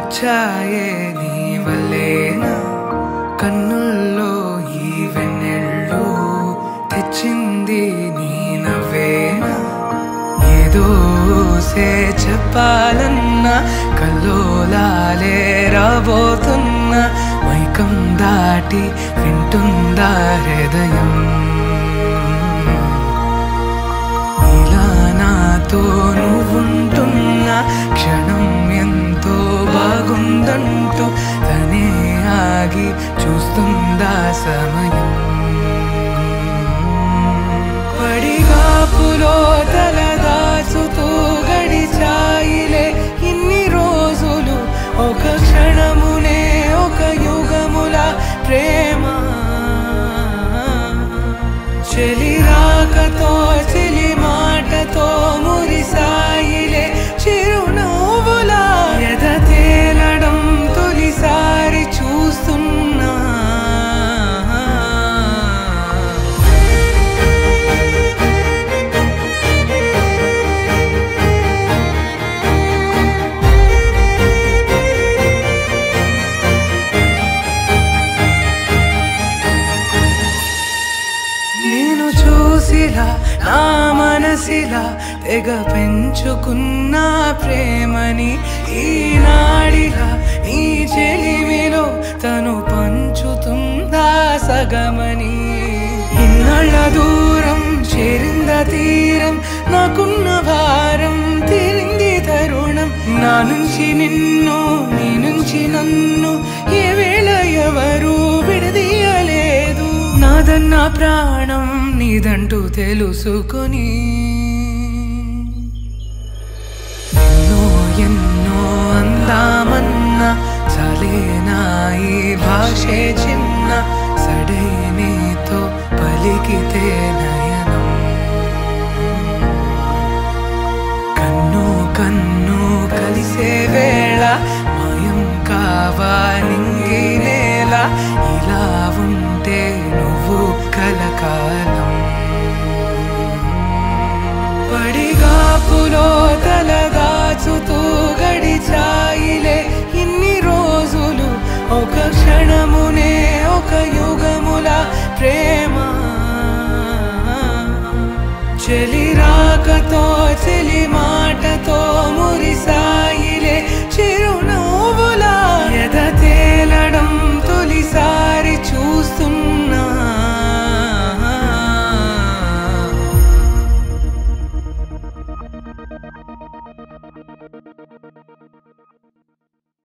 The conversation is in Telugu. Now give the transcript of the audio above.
వచ్చాయే నీ వల్లేనా కన్నుల్లో ఈ వెన్నెళ్ళు తెచ్చింది నీ నవ్వేనా ఏదో చెప్పాలన్నా కల్లోలాలే రాబోతున్నా మైకం దాటి వింటుందా హృదయం ఇలా నాతో నువ్వుంటున్న క్షణం ఎంతో బాగుందంటూ తనే ఆగి చూస్తుందా సమయం పడిగాపులో తలదాచుతూ గడిచాయిలే ఇన్ని రోజులు ఒక క్షణమునే ఒక యుగముల ప్రేమ చెలి రాకతో చెలి మాటతో మురిసాయిలే చిరునవ్వులా ఎద తేలడం తొలిసారి చూస్తున్నా నా మనసిలా తెగ పెంచుకున్న ప్రేమని ఈనాడిలా ఈ చెలిమిలో తను పంచుతుందా సగమని ఇన్నాళ్ళ దూరం చేరింద తీరం నాకున్న భారం తీరింది తరుణం నా నుంచి నిన్ను నీ నుంచి నన్ను ఏ వేళ ఎవరు విడదీయలేదు నాదన్న ప్రాణం నీదంటూ తెలుసుకొని ఎన్నో ఎన్నో అందామన్నా చాలేనా ఈ భాషే చిన్న సడైనతో పలికితే నయనం కన్ను కన్ను కలిసే వేళ మాయం కావా నింగి నేల ఇలా ఉంటే నువ్వు కలకాలం పడిగాపులో తలదాచుతూ గడిచాయిలే ఇన్ని రోజులు ఒక క్షణమునే ఒక యుగముల ప్రేమ చెలి రాకతో చెలి మాటతో మురిసా